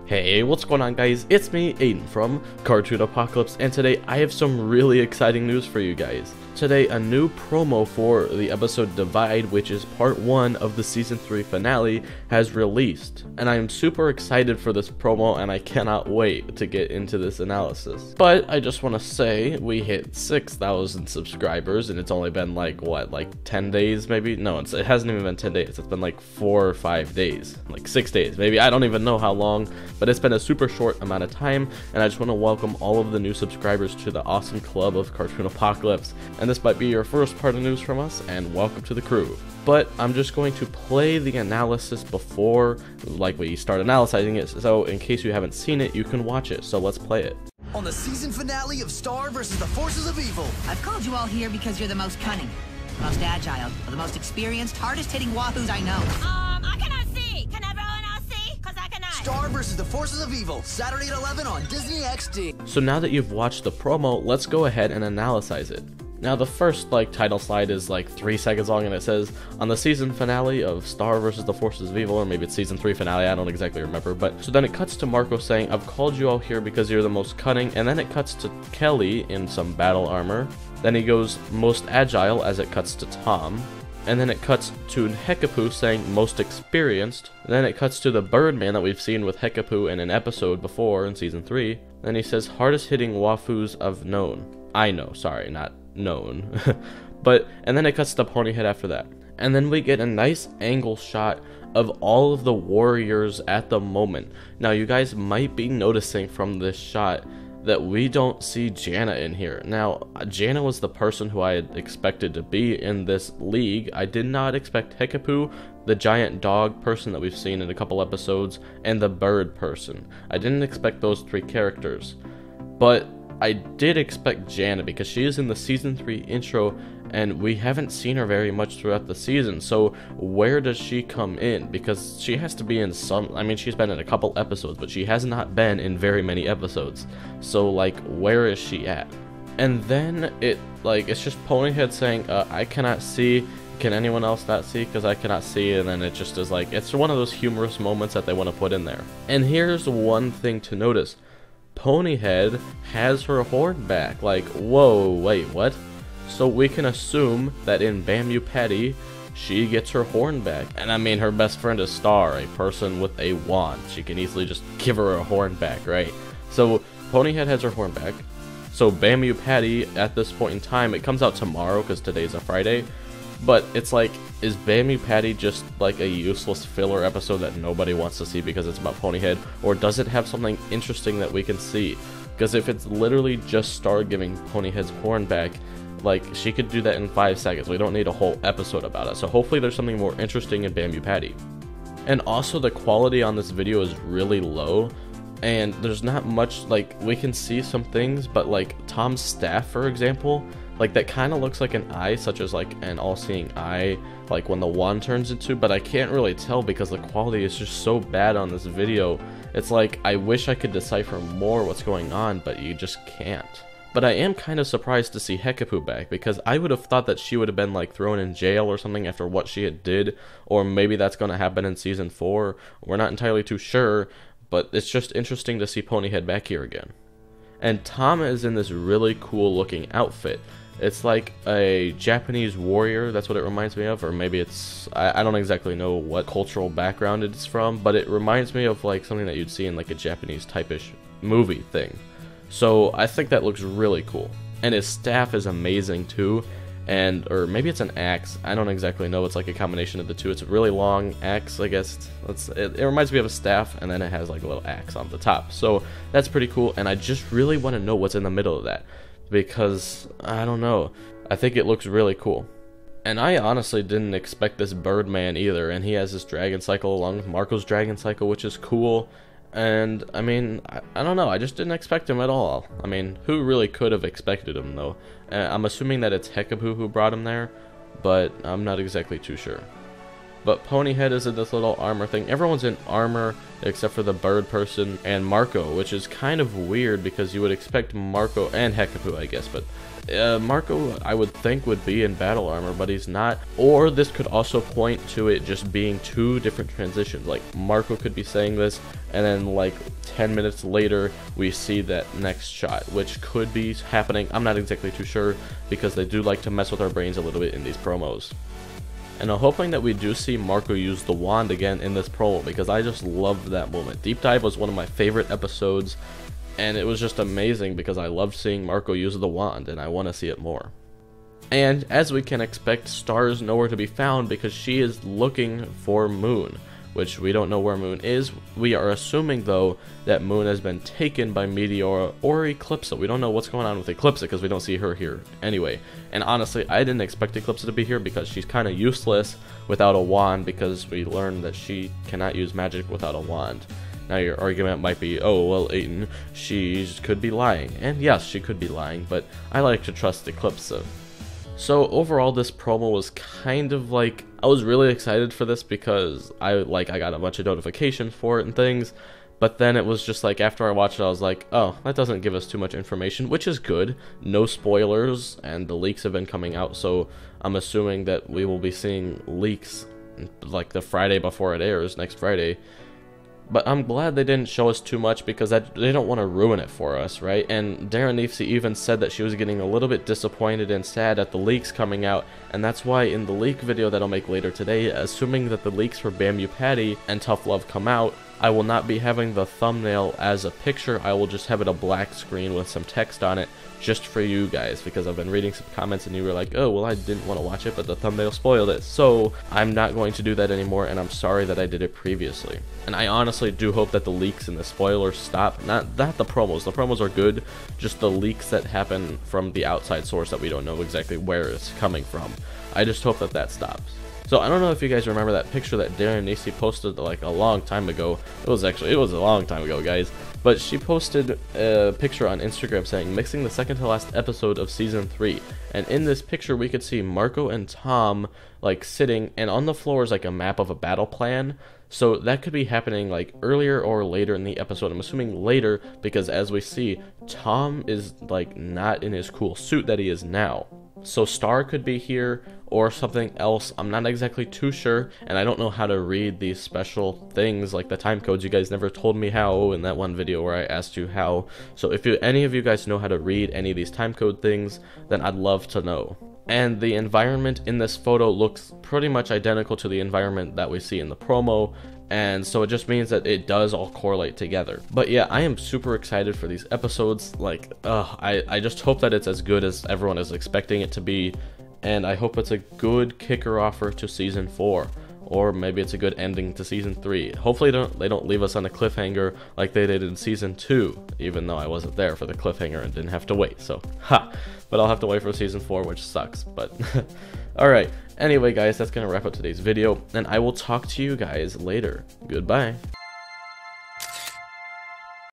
Hey, what's going on guys? It's me, Aiden from Cartoon Apocalypse, and today I have some really exciting news for you guys. Today, a new promo for the episode Divide, which is part 1 of the season 3 finale, has released. And I am super excited for this promo and I cannot wait to get into this analysis. But I just want to say, we hit 6,000 subscribers and it's only been like, what, like 10 days maybe? No, it hasn't even been 10 days. It's been like 4 or 5 days, like 6 days maybe. I don't even know how long, but it's been a super short amount of time. And I just want to welcome all of the new subscribers to the awesome club of Cartoon Apocalypse. And this might be your first part of news from us, and welcome to the crew. But I'm just going to play the analysis before, like, we start analyzing it, so in case you haven't seen it, you can watch it. So let's play it. On the season finale of Star versus the Forces of Evil. I've called you all here because you're the most cunning, the most agile, the most experienced, hardest-hitting wahoos I know. I cannot see. Can everyone else see? Because I cannot. Star versus the Forces of Evil, Saturday at 11 on Disney XD. So now that you've watched the promo, let's go ahead and analyze it. Now the first title slide is like 3 seconds long and it says, on the season finale of Star versus the Forces of Evil, or maybe it's season 3 finale, I don't exactly remember, but so then it cuts to Marco saying, I've called you all here because you're the most cunning, and then it cuts to Kelly in some battle armor, then he goes most agile as it cuts to Tom, and then it cuts to Hekapoo saying most experienced, and then it cuts to the Birdman that we've seen with Hekapoo in an episode before in season 3, then he says hardest hitting waifus I've known. I know, sorry, not known. And then it cuts to Ponyhead after that. And then we get a nice angle shot of all of the warriors at the moment. Now you guys might be noticing from this shot that we don't see Jana in here. Now, Jana was the person who I had expected to be in this league. I did not expect Hekapoo, the giant dog person that we've seen in a couple episodes, and the bird person. I didn't expect those 3 characters. But I did expect Jana because she is in the season 3 intro and we haven't seen her very much throughout the season. So where does she come in? Because she has to be in some, I mean, she's been in a couple episodes, but she has not been in very many episodes. So like, where is she at? And then it's just Ponyhead saying, I cannot see. Can anyone else not see? Because I cannot see. And then it just is like, it's one of those humorous moments that they want to put in there. And here's one thing to notice. Ponyhead has her horn back. Like, whoa, wait, what? So we can assume that in Bamu Patty, she gets her horn back. And I mean, her best friend is Star, a person with a wand. She can easily just give her a horn back, right? So Ponyhead has her horn back. So Bamu Patty, at this point in time, it comes out tomorrow because today's a Friday. But it's like, is Bamu Patty just like a useless filler episode that nobody wants to see because it's about Ponyhead? Or does it have something interesting that we can see? Because if it's literally just Star giving Ponyhead's horn back, like, she could do that in 5 seconds. We don't need a whole episode about it. So hopefully there's something more interesting in Bamu Patty. And also the quality on this video is really low. And there's not much, like, we can see some things, but like Tom's staff, for example, like that kind of looks like an eye, such as like an all-seeing eye, like when the wand turns into, but I can't really tell because the quality is just so bad on this video. It's like, I wish I could decipher more what's going on, but you just can't. But I am kind of surprised to see Hekapoo back, because I would have thought that she would have been like thrown in jail or something after what she had did, or maybe that's going to happen in season 4. We're not entirely too sure, but it's just interesting to see Ponyhead back here again. And Tom is in this really cool looking outfit. It's like a Japanese warrior, that's what it reminds me of, or maybe it's, I don't exactly know what cultural background it's from, but it reminds me of like something that you'd see in like a Japanese type-ish movie thing. So I think that looks really cool. And his staff is amazing too, or maybe it's an axe, I don't exactly know, it's like a combination of the two. It's a really long axe, I guess. It reminds me of a staff, and then it has like a little axe on the top. So that's pretty cool, and I just really want to know what's in the middle of that. Because, I don't know, I think it looks really cool. And I honestly didn't expect this Birdman either, and he has this Dragon Cycle along with Marco's Dragon Cycle, which is cool. And, I mean, I don't know, I just didn't expect him at all. I mean, who really could have expected him, though? I'm assuming that it's Hekapoo who brought him there, but I'm not exactly too sure. But Ponyhead is in this little armor thing. Everyone's in armor except for the bird person and Marco, which is kind of weird because you would expect Marco and Hekapu, I guess, but Marco, I would think, would be in battle armor, but he's not. Or this could also point to it just being two different transitions. Like, Marco could be saying this, and then like 10 minutes later, we see that next shot, which could be happening. I'm not exactly too sure, because they do like to mess with our brains a little bit in these promos. And I'm hoping that we do see Marco use the wand again in this promo, because I just loved that moment. Deep Dive was one of my favorite episodes, and it was just amazing because I loved seeing Marco use the wand, and I want to see it more. And as we can expect, Star is nowhere to be found because she is looking for Moon, which we don't know where Moon is. We are assuming, though, that Moon has been taken by Meteora or Eclipsa. We don't know what's going on with Eclipsa because we don't see her here anyway. And honestly, I didn't expect Eclipsa to be here because she's kind of useless without a wand, because we learned that she cannot use magic without a wand. Now your argument might be, oh, well, Aiden, she could be lying. And yes, she could be lying, but I like to trust Eclipsa. So overall, this promo was kind of like, I was really excited for this because I got a bunch of notifications for it and things, but then it was just like, after I watched it, I was like, oh, that doesn't give us too much information, which is good. No spoilers, and the leaks have been coming out, so I'm assuming that we will be seeing leaks like the Friday before it airs, next Friday. But I'm glad they didn't show us too much, because they don't want to ruin it for us, right? And Darren Nifsi even said that she was getting a little bit disappointed and sad at the leaks coming out, and that's why in the leak video that I'll make later today, assuming that the leaks for Bamboo Patty and Tough Love come out, I will not be having the thumbnail as a picture. I will just have it a black screen with some text on it, just for you guys, because I've been reading some comments and you were like, oh, well, I didn't want to watch it, but the thumbnail spoiled it. So I'm not going to do that anymore, and I'm sorry that I did it previously. And I honestly do hope that the leaks and the spoilers stop. Not the promos. The promos are good, just the leaks that happen from the outside source that we don't know exactly where it's coming from. I just hope that that stops. So I don't know if you guys remember that picture that Darren Nisi posted like a long time ago. It was a long time ago, guys. But she posted a picture on Instagram saying, mixing the second to last episode of season 3. And in this picture, we could see Marco and Tom like sitting, and on the floor is like a map of a battle plan. So that could be happening like earlier or later in the episode. I'm assuming later, because as we see, Tom is like not in his cool suit that he is now. So Star could be here or something else. I'm not exactly too sure, and I don't know how to read these special things like the time codes. You guys never told me how in that one video where I asked you how. So if any of you guys know how to read any of these time code things, then I'd love to know. And the environment in this photo looks pretty much identical to the environment that we see in the promo, and so it just means that it does all correlate together. But yeah, I am super excited for these episodes. Like, I just hope that it's as good as everyone is expecting it to be, and I hope it's a good kicker offer to season 4, or maybe it's a good ending to season 3. Hopefully they don't leave us on a cliffhanger like they did in season 2, even though I wasn't there for the cliffhanger and didn't have to wait, so but I'll have to wait for season 4, which sucks, but alright. Anyway, guys, that's gonna wrap up today's video, and I will talk to you guys later. Goodbye.